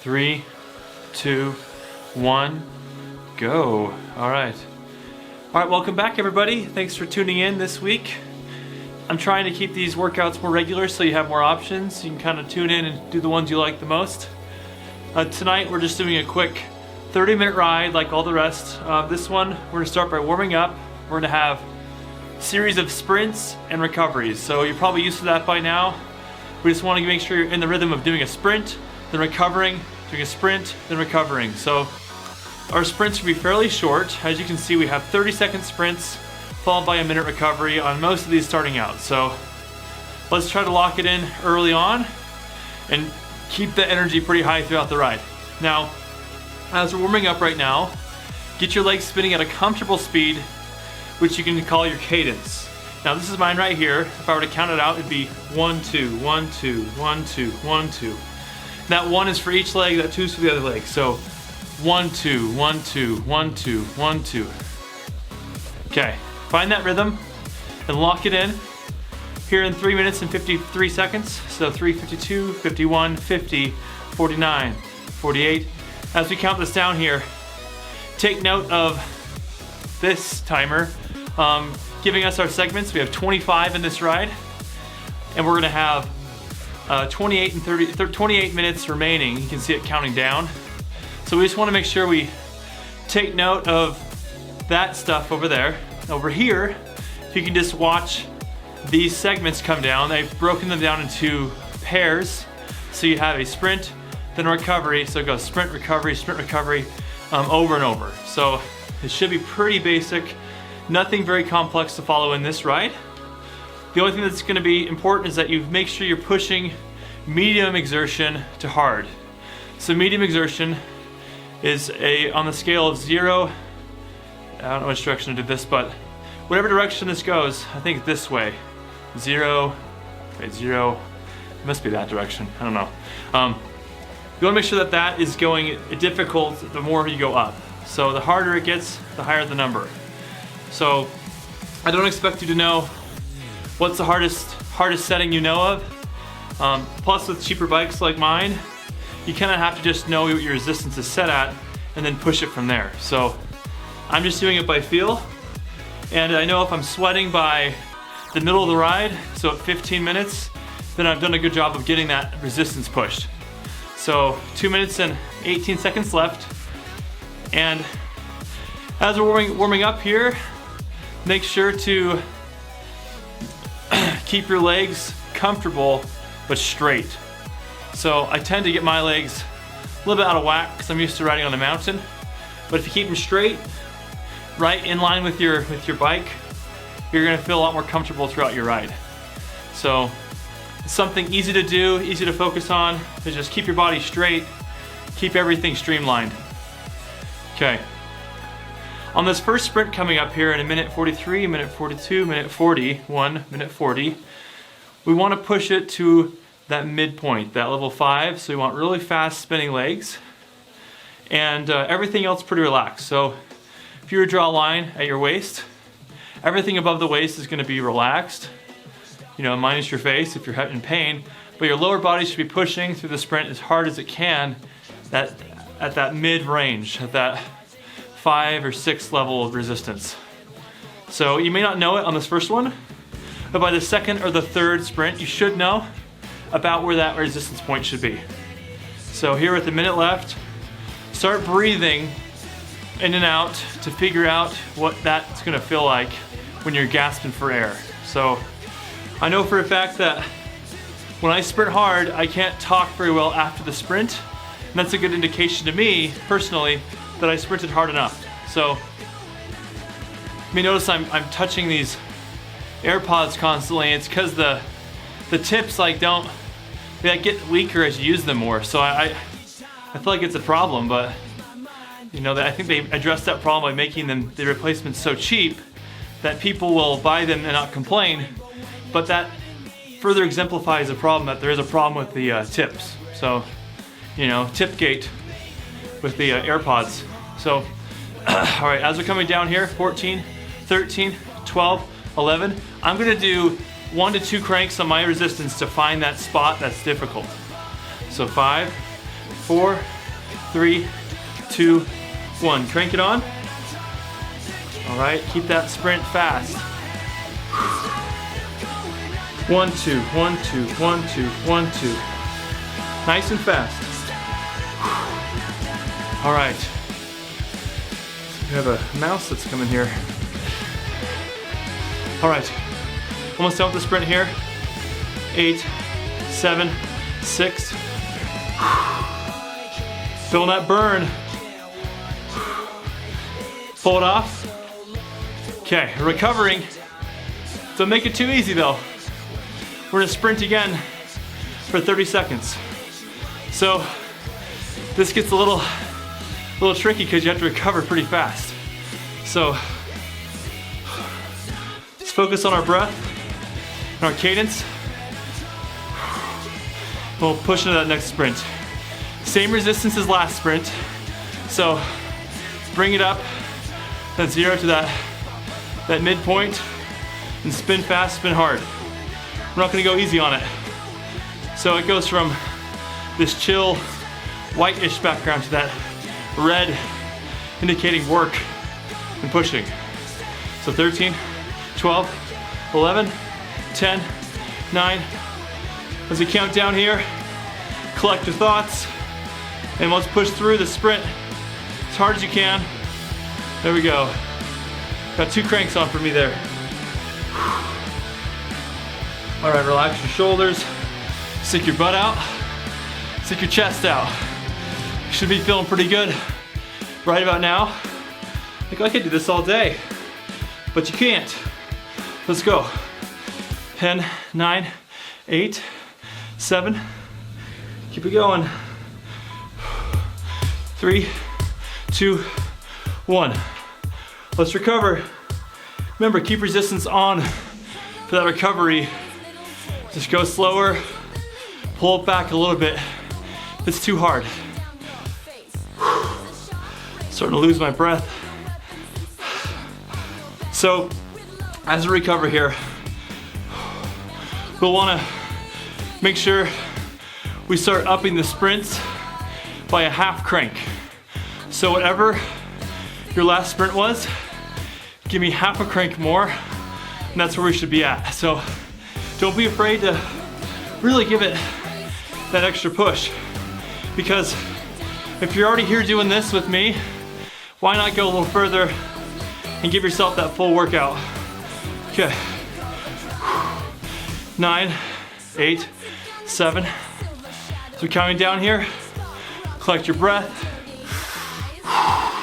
3, 2, 1, go. All right, welcome back everybody. Thanks for tuning in this week. I'm trying to keep these workouts more regular so you have more options. You can kind of tune in and do the ones you like the most. Tonight we're just doing a quick 30-minute ride like all the rest. This one we're gonna start by warming up. We're gonna have a series of sprints and recoveries. So you're probably used to that by now. We just want to make sure you're in the rhythm of doing a sprint, then recovering, doing a sprint, then recovering. So our sprints will be fairly short. As you can see, we have 30-second sprints followed by a minute recovery on most of these starting out. So let's try to lock it in early on and keep the energy pretty high throughout the ride. Now, as we're warming up right now, get your legs spinning at a comfortable speed, which you can call your cadence. Now this is mine right here. If I were to count it out, it'd be 1, 2, 1, 2, 1, 2, 1, 2. That 1 is for each leg, that 2 is for the other leg. So 1, 2, 1, 2, 1, 2, 1, 2. Okay, find that rhythm and lock it in here in 3 minutes and 53 seconds. So 3, 52, 51, 50, 49, 48. As we count this down here, take note of this timer giving us our segments. We have 25 in this ride, and we're gonna have 28 minutes remaining. You can see it counting down. So we just wanna make sure we take note of that stuff over there. Over here, you can just watch these segments come down. They've broken them down into pairs. So you have a sprint, then a recovery. So it goes sprint, recovery, over and over. So it should be pretty basic. Nothing very complex to follow in this ride. The only thing that's gonna be important is that you make sure you're pushing medium exertion to hard. So medium exertion is on the scale of 0, I don't know which direction to do this, but whatever direction this goes, I think this way. 0, right, 0, it must be that direction, I don't know. You wanna make sure that that is going difficult the more you go up. So the harder it gets, the higher the number. So I don't expect you to know what's the hardest setting you know of. Plus with cheaper bikes like mine, you kind of have to just know what your resistance is set at and then push it from there. So I'm just doing it by feel. And I know if I'm sweating by the middle of the ride, so at 15 minutes, then I've done a good job of getting that resistance pushed. So 2 minutes and 18 seconds left. And as we're warming up here, make sure to keep your legs comfortable but straight. So I tend to get my legs a little bit out of whack because I'm used to riding on a mountain. But if you keep them straight, right in line with your bike, you're gonna feel a lot more comfortable throughout your ride. So it's something easy to do, easy to focus on, is just keep your body straight, keep everything streamlined. Okay. On this first sprint coming up here in a minute 43, minute 42, minute 41, minute 40, we want to push it to that midpoint, that level 5. So we want really fast spinning legs and everything else pretty relaxed. So if you were to draw a line at your waist, everything above the waist is going to be relaxed, minus your face if you're in pain, but your lower body should be pushing through the sprint as hard as it can at that mid-range, at that 5 or 6 level of resistance. So you may not know it on this first one, but by the second or the third sprint, you should know about where that resistance point should be. So here with a minute left, start breathing in and out to figure out what that's gonna feel like when you're gasping for air. So I know for a fact that when I sprint hard, I can't talk very well after the sprint. And that's a good indication to me, personally, that I sprinted hard enough. So, you may notice I'm touching these AirPods constantly. It's because the tips they get weaker as you use them more. So I feel like it's a problem, but I think they addressed that problem by making the replacements so cheap that people will buy them and not complain. But that further exemplifies the problem that there is a problem with the tips. So, Tipgate with the AirPods. So, all right, as we're coming down here, 14, 13, 12, 11, I'm gonna do 1 to 2 cranks on my resistance to find that spot that's difficult. So 5, 4, 3, 2, 1. Crank it on. All right, keep that sprint fast. 1, 2, 1, 2, 1, 2, 1, 2. Nice and fast. All right. We have a mouse that's coming here. All right, almost done with the sprint here. 8, 7, 6. Feeling that burn. Pull it off. Okay, recovering. Don't make it too easy though. We're gonna sprint again for 30 seconds. So this gets a little tricky because you have to recover pretty fast. So let's focus on our breath and our cadence. We'll push into that next sprint. Same resistance as last sprint. So bring it up, that 0 to that midpoint, and spin fast, spin hard. We're not gonna go easy on it. So it goes from this chill, whitish background to that red, indicating work and pushing. So 13, 12, 11, 10, 9. As we count down here, collect your thoughts, and let's push through the sprint as hard as you can. There we go. Got 2 cranks on for me there. All right, relax your shoulders, stick your butt out, stick your chest out. You should be feeling pretty good right about now. Like I could do this all day, but you can't. Let's go. 10, 9, 8, 7. Keep it going. 3, 2, 1. Let's recover. Remember, keep resistance on for that recovery. Just go slower, pull it back a little bit. It's too hard. Starting to lose my breath. So, as we recover here, we'll wanna make sure we start upping the sprints by a half crank. So whatever your last sprint was, give me half a crank more, and that's where we should be at. So don't be afraid to really give it that extra push, because if you're already here doing this with me, why not go a little further and give yourself that full workout? Okay. 9, 8, 7. So we're counting down here. Collect your breath.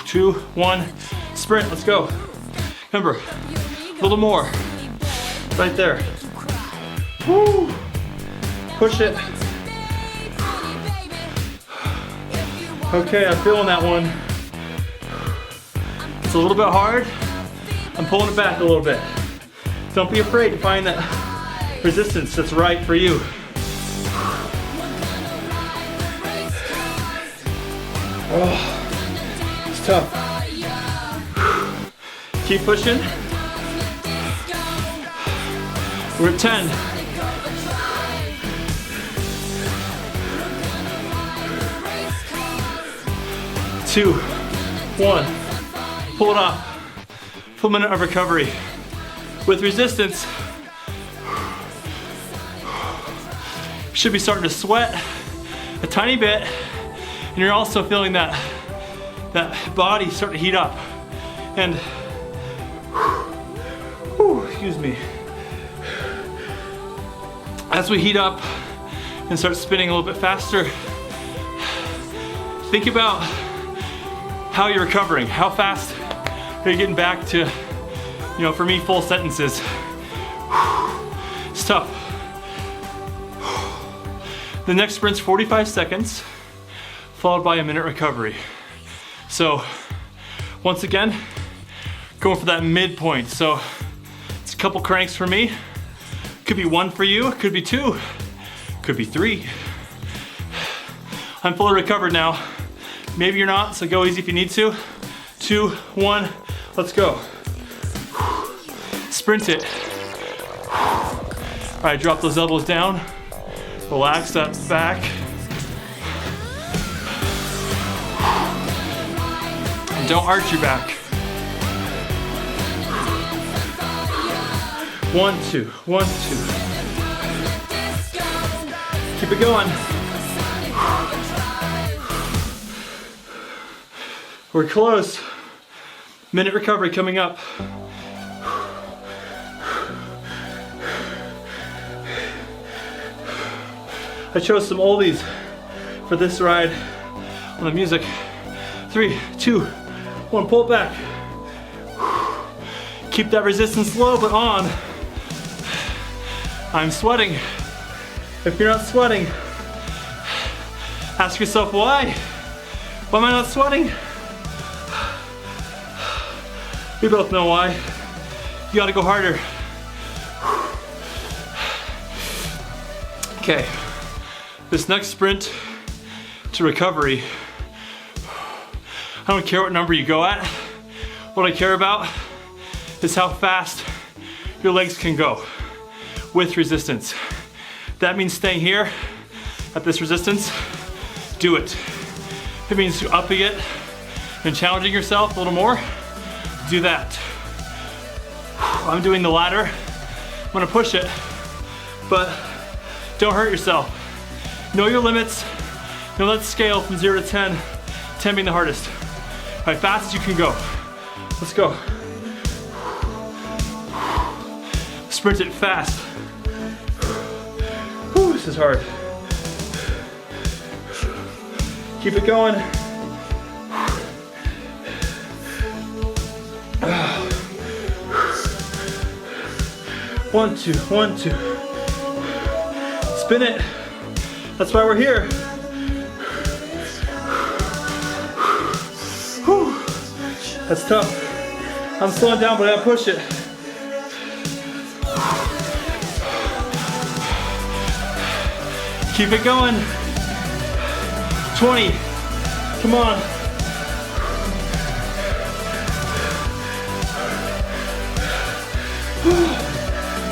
2, 1, sprint, let's go. Remember, a little more. Right there. Woo. Push it. Okay, I'm feeling that one. It's a little bit hard. I'm pulling it back a little bit. Don't be afraid to find that resistance that's right for you. Oh, it's tough. Keep pushing. We're at 10. 2, 1. Pull it off. Full minute of recovery. With resistance, you should be starting to sweat a tiny bit, and you're also feeling that body start to heat up. And excuse me. As we heat up and start spinning a little bit faster, think about how you're recovering. How fast are you getting back to, for me, full sentences? It's tough. The next sprint's 45 seconds, followed by a minute recovery. So, once again, going for that midpoint. So, it's a couple cranks for me. Could be 1 for you, could be 2, could be 3. I'm fully recovered now. Maybe you're not, so go easy if you need to. 2, 1, let's go. Sprint it. All right, drop those elbows down. Relax that back. Don't arch your back. 1, 2, 1, 2. Keep it going. We're close. Minute recovery coming up. I chose some oldies for this ride on the music. 3, 2, 1, pull it back. Keep that resistance low but on. I'm sweating. If you're not sweating, ask yourself why. Why am I not sweating? We both know why. You gotta go harder. Okay, this next sprint to recovery, I don't care what number you go at. What I care about is how fast your legs can go with resistance. That means staying here at this resistance, do it. If it means upping it and challenging yourself a little more, do that. I'm doing the ladder. I'm gonna push it, but don't hurt yourself. Know your limits. Know that scale from 0 to 10, 10 being the hardest. All right, fast as you can go. Let's go. Sprint it fast. Whew, this is hard. Keep it going. 1, 2, 1, 2. Spin it. That's why we're here. Whew. That's tough. I'm slowing down, but I gotta push it. Keep it going. 20. Come on.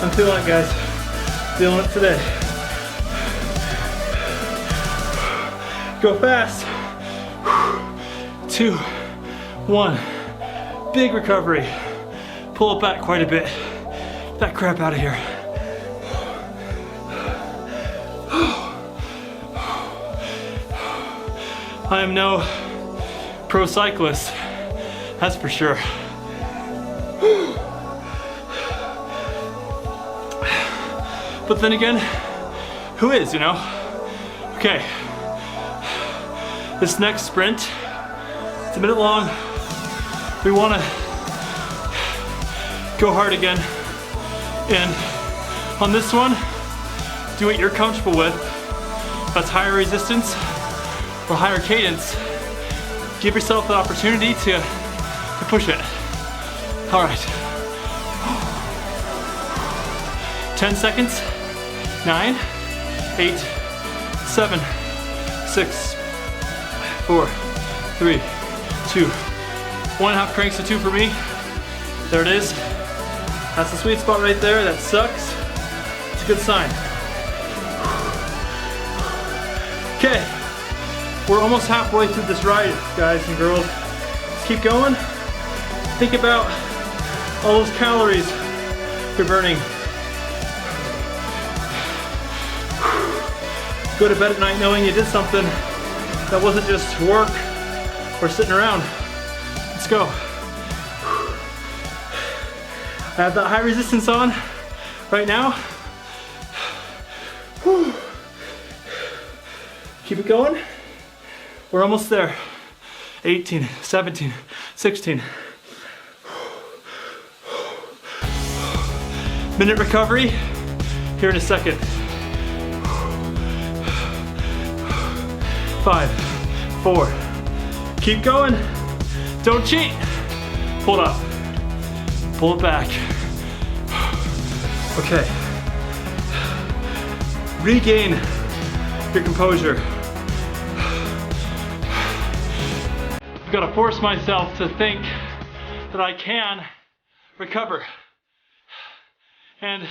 I'm feeling it, guys. Feeling it today. Go fast. 2, 1. Big recovery. Pull it back quite a bit. Get that crap out of here. I am no pro cyclist, that's for sure. But then again, who is, you know? Okay, this next sprint, it's a minute long. We wanna go hard again. And on this one, do what you're comfortable with. That's higher resistance or higher cadence. Give yourself the opportunity to push it. All right. 10 seconds. 9, 8, 7, 6, 4, 3, 2, 1.5 cranks to 2 for me. There it is. That's the sweet spot right there. That sucks. It's a good sign. Okay, we're almost halfway through this ride, guys and girls. Let's keep going. Think about all those calories you're burning. Go to bed at night knowing you did something that wasn't just work or sitting around. Let's go. I have that high resistance on right now. Whew. Keep it going. We're almost there. 18, 17, 16. Minute recovery here in a second. 5, 4. Keep going. Don't cheat. Pull it up. Pull it back. Okay. Regain your composure. I've got to force myself to think that I can recover. And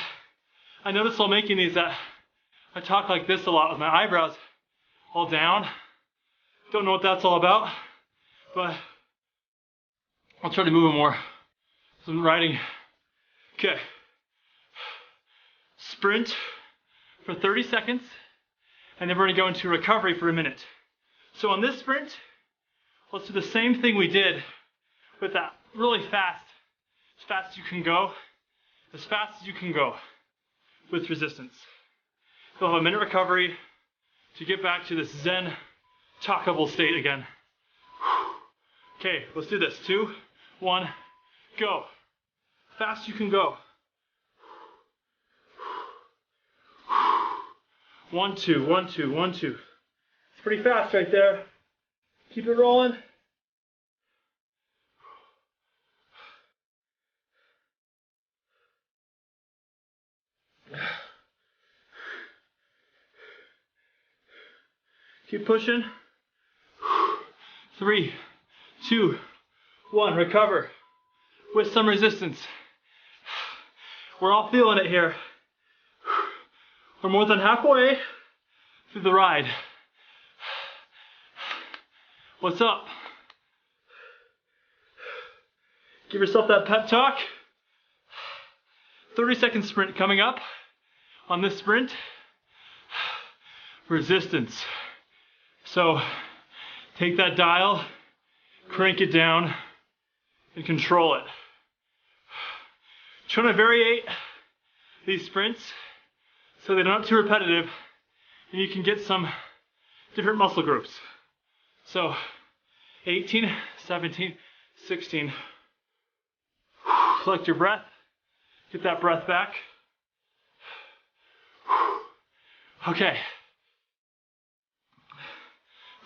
I notice while making these that I talk like this a lot with my eyebrows all down. Don't know what that's all about, but I'll try to move it more. So I'm riding. Okay. Sprint for 30 seconds, and then we're gonna go into recovery for a minute. So on this sprint, let's do the same thing we did with that really fast, as fast as you can go, with resistance. You'll have a minute recovery to get back to this Zen talkable state again. Okay, let's do this. 2, 1, go. Fast you can go. 1, 2, 1, 2, 1, 2. It's pretty fast right there. Keep it rolling. Keep pushing. 3, 2, 1, recover with some resistance. We're all feeling it here. We're more than halfway through the ride. What's up? Give yourself that pep talk. 30-second sprint coming up. On this sprint, resistance. So take that dial, crank it down, and control it. Trying to variate these sprints so they're not too repetitive and you can get some different muscle groups. So 18, 17, 16. Collect your breath. Get that breath back. Okay.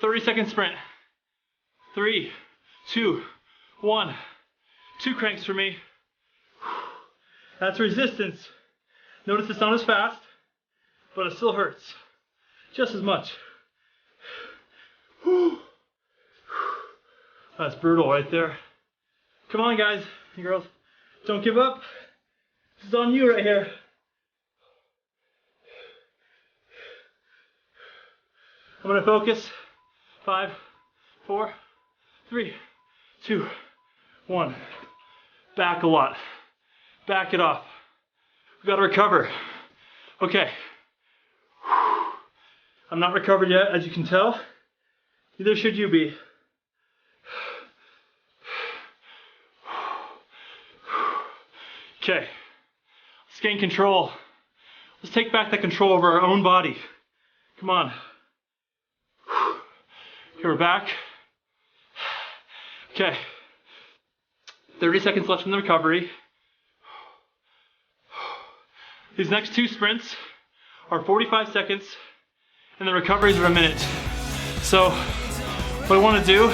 30-second sprint. 3, 2, 1. 2 cranks for me. That's resistance. Notice it's not as fast, but it still hurts just as much. That's brutal right there. Come on, guys and girls. Don't give up. This is on you right here. I'm going to focus. 5, 4, 3, 2, 1. Back a lot. Back it off. We got to recover. Okay. I'm not recovered yet, as you can tell. Neither should you be. Okay. Let's gain control. Let's take back the control over our own body. Come on. Here we're back. Okay. 30 seconds left in the recovery. These next 2 sprints are 45 seconds and the recoveries are a minute. So what I want to do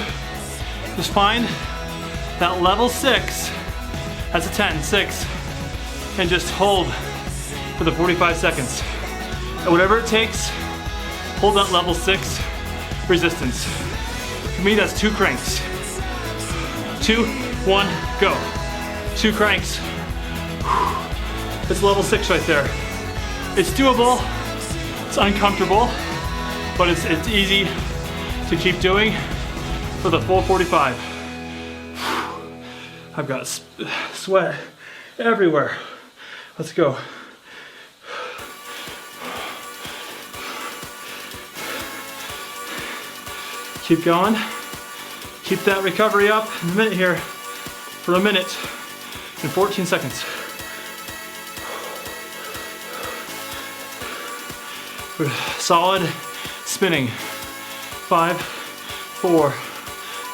is find that level 6 as a 10, 6, and just hold for the 45 seconds. And whatever it takes, hold that level 6 resistance. For me, that's 2 cranks. 2, 1, go. 2 cranks. It's level 6 right there. It's doable, it's uncomfortable, but it's easy to keep doing for the full 45. I've got sweat everywhere. Let's go. Keep going. Keep that recovery up in a minute here for a minute and 14 seconds. Solid spinning. 5, 4,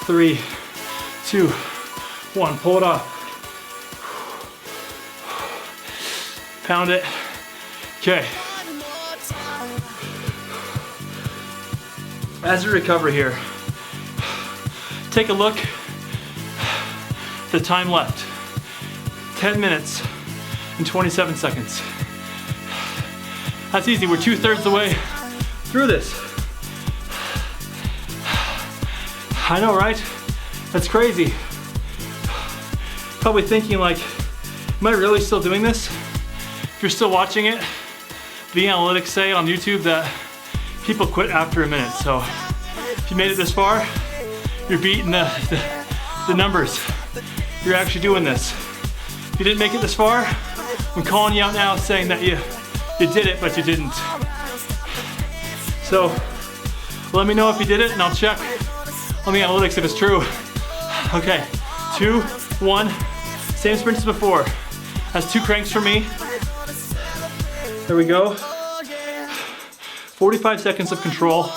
3, 2, 1. Pull it off. Pound it. Okay. As we recover here, take a look at the time left. 10 minutes and 27 seconds. That's easy, we're 2/3 the way through this. I know, right? That's crazy. Probably thinking like, am I really still doing this? If you're still watching it, the analytics say on YouTube that people quit after a minute. So if you made it this far, you're beating the numbers. you're actually doing this. If you didn't make it this far, I'm calling you out now saying that you did it, but you didn't. So let me know if you did it and I'll check on the analytics if it's true. Okay, 2, 1, same sprint as before. That's 2 cranks for me. There we go. 45 seconds of control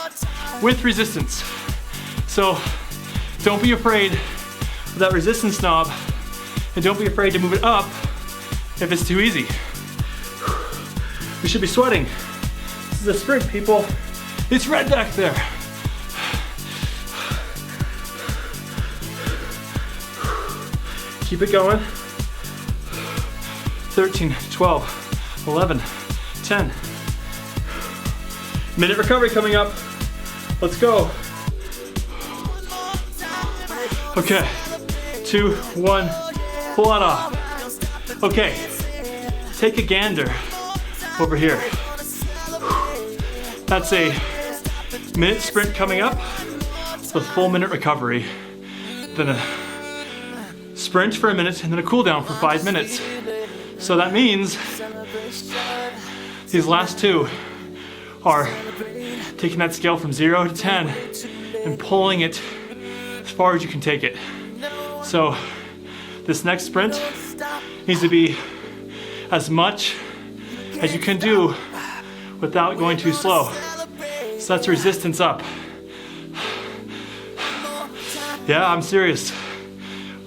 with resistance. So don't be afraid of that resistance knob, and don't be afraid to move it up if it's too easy. We should be sweating. This is a sprint, people. It's red back there. Keep it going. 13, 12, 11, 10. Minute recovery coming up. Let's go. Okay, 2, 1, pull it off. Okay, take a gander over here. That's a minute sprint coming up with full minute recovery. Then a sprint for a minute and then a cool down for 5 minutes. So that means these last 2 are taking that scale from 0 to 10 and pulling it as far as you can take it. So this next sprint needs to be as much as you can do without going too slow. So that's resistance up. Yeah, I'm serious.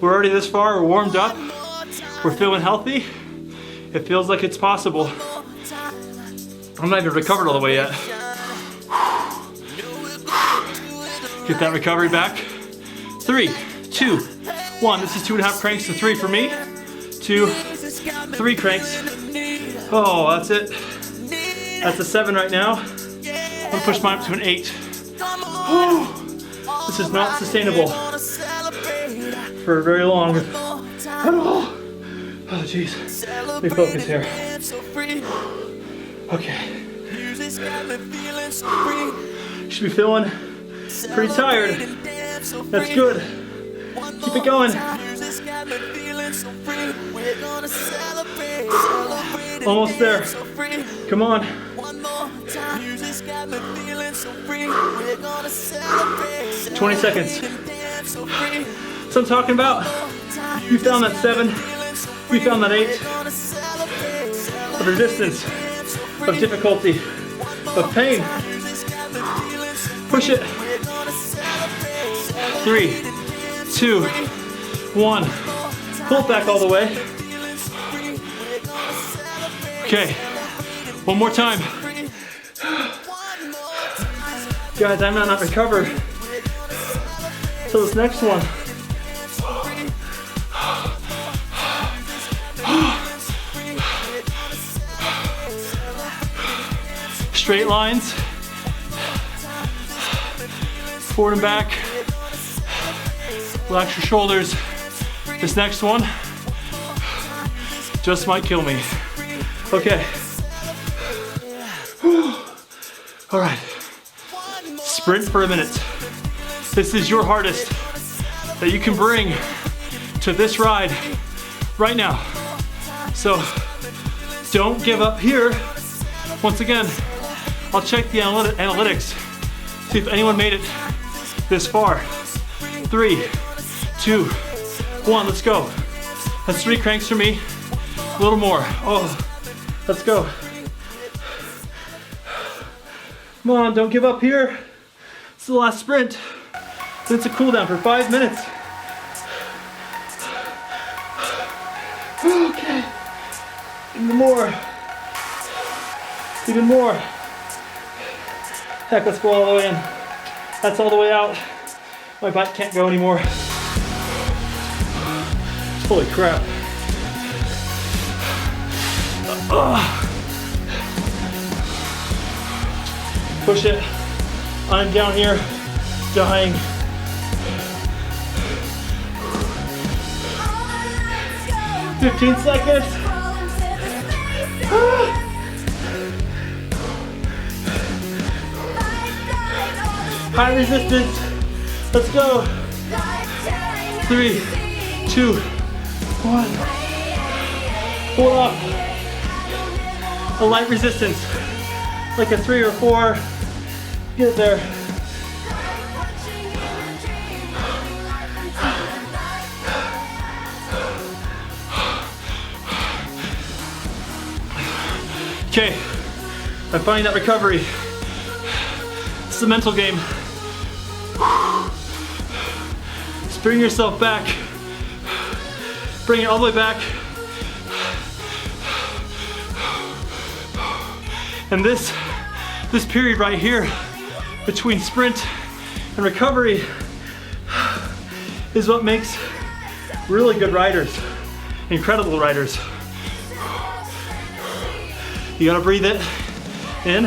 We're already this far, we're warmed up, we're feeling healthy. It feels like it's possible. I'm not even recovered all the way yet. Get that recovery back. 3, 2, 1. This is 2.5 cranks to 3 for me. 2, 3 cranks. Oh, that's it. That's a 7 right now. I'm gonna push mine up to an 8. Oh, this is not sustainable for very long at all. Oh, jeez. Let me focus here. Okay. You should be feeling pretty tired. That's good. Keep it going. Almost there. Come on. 20 seconds. So I'm talking about, you found that 7, you found that 8. Of resistance, of difficulty, of pain. Push it. 3, 2, 1. Pull it back all the way. Okay, one more time. Guys, I might not recover till this next one. Straight lines, forward and back. Relax your shoulders. This next one just might kill me. Okay. All right. Sprint for a minute. This is your hardest that you can bring to this ride right now. So don't give up here. Once again, I'll check the analytics, see if anyone made it this far. 3, 2, 1, let's go. That's 3 cranks for me, a little more. Oh, let's go. Come on, don't give up here. It's the last sprint. Then it's a cool down for 5 minutes. Okay, even more. Even more. Heck, let's go all the way in. That's all the way out. My bike can't go anymore. Holy crap. Push it. I'm down here, dying. "15 seconds. High resistance. Let's go. 3, 2, 1. Pull up. A light resistance, like a 3 or 4. Get there. Okay, I'm finding that recovery. It's a mental game. Just bring yourself back. Bring it all the way back. And this period right here between sprint and recovery is what makes really good riders, incredible riders. You gotta breathe it in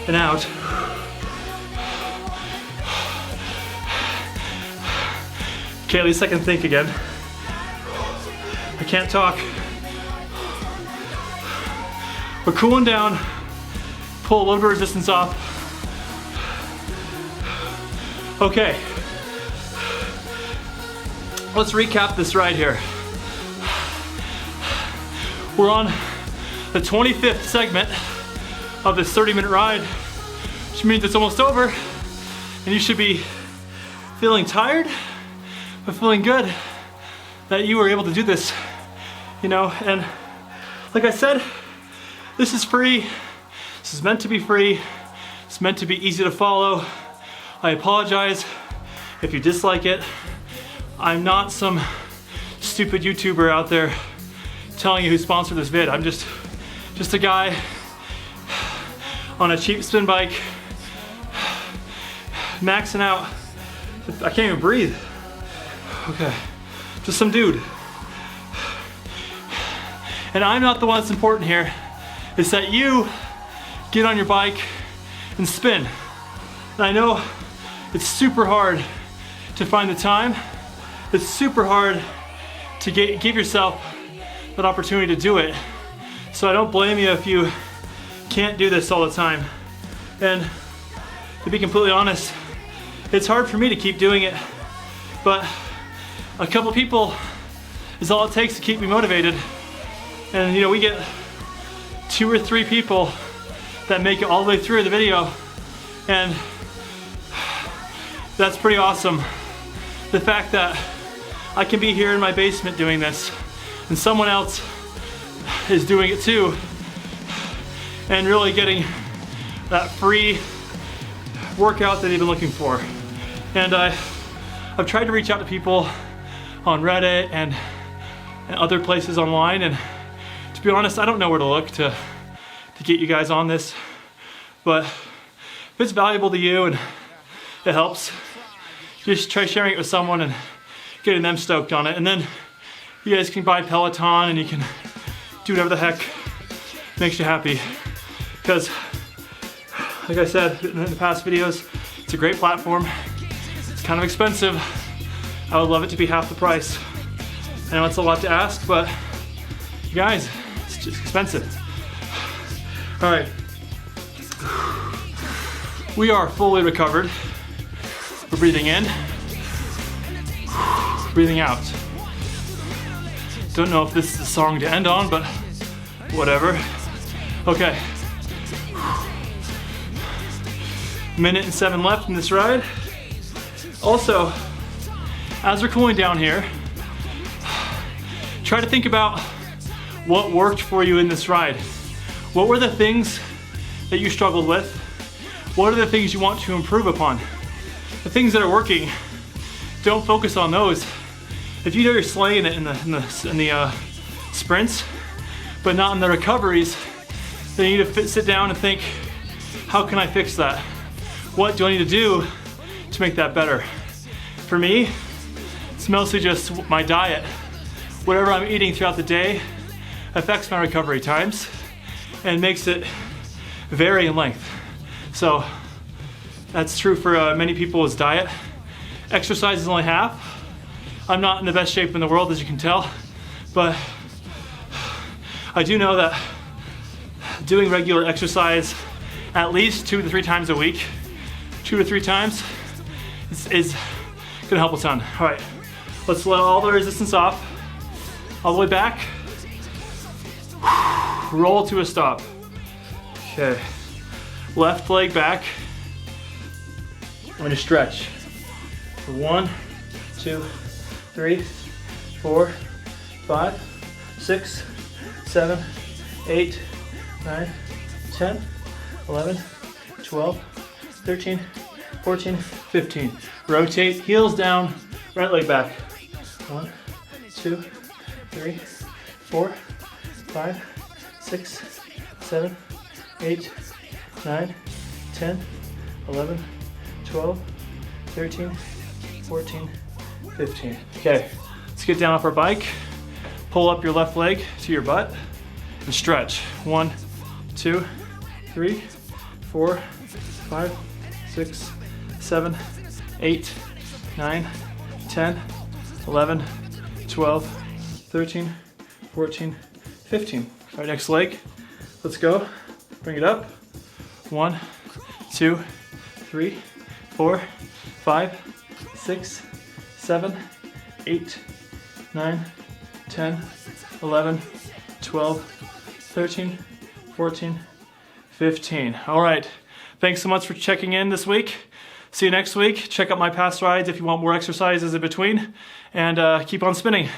and out. Okay, at least I can think again. I can't talk. We're cooling down. Pull a little bit of resistance off. Okay. Let's recap this ride here. We're on the 25th segment of this 30-minute ride, which means it's almost over, and you should be feeling tired, but feeling good that you were able to do this, you know. And like I said, this is free. This is meant to be free. It's meant to be easy to follow. I apologize if you dislike it. I'm not some stupid YouTuber out there telling you who sponsored this vid. I'm just a guy on a cheap spin bike, maxing out. I can't even breathe. Okay, just some dude. And I'm not the one that's important here. It's that you get on your bike and spin. And I know it's super hard to find the time. It's super hard to give yourself that opportunity to do it. So I don't blame you if you can't do this all the time. And to be completely honest, it's hard for me to keep doing it, but a couple people is all it takes to keep me motivated. And you know, we get 2 or 3 people that make it all the way through the video, and that's pretty awesome. The fact that I can be here in my basement doing this, and someone else is doing it too, and really getting that free workout that they've been looking for. And I've tried to reach out to people on Reddit and other places online, and to be honest, I don't know where to look to get you guys on this, but if it's valuable to you and it helps, just try sharing it with someone and getting them stoked on it. And then you guys can buy Peloton and you can do whatever the heck makes you happy. Because, like I said in the past videos, it's a great platform. It's kind of expensive. I would love it to be half the price. I know it's a lot to ask, but you guys, it's just expensive. All right. We are fully recovered. We're breathing in, breathing out. Don't know if this is a song to end on, but whatever. Okay. Minute and 7 left in this ride. Also, as we're cooling down here, try to think about what worked for you in this ride. What were the things that you struggled with? What are the things you want to improve upon? The things that are working, don't focus on those. If you know you're slaying it in the sprints, but not in the recoveries, then you need to sit down and think, how can I fix that? What do I need to do to make that better? For me, it's mostly just my diet. Whatever I'm eating throughout the day affects my recovery times and makes it vary in length. So that's true for many people's diet. Exercise is only half. I'm not in the best shape in the world, as you can tell, but I do know that doing regular exercise at least 2 to 3 times a week, 2 to 3 times, is gonna help a ton. All right, let's let all the resistance off. All the way back. Roll to a stop. Okay. Left leg back. I'm gonna stretch. For 1, 2, 3, 4, 5, 6, 7, 8, 9, 10, 11, 12, 13, 14, 15. Rotate, heels down, right leg back. 1, 2, 3, 4, 5, 6, 7, 8, 9, 10, 11, 12, 13, 14, 15. Okay, let's get down off our bike. Pull up your left leg to your butt and stretch. 1, 2, 3, 4, 5, 6, 7, 8, 9, 10, 11, 12, 13, 14, 15. All right, next leg. Let's go. Bring it up. 1, 2, 3, 4, 5, 6, 7, 8, 9, 10, 11, 12, 13, 14, 15. All right. Thanks so much for checking in this week. See you next week. Check out my past rides if you want more exercises in between. And keep on spinning.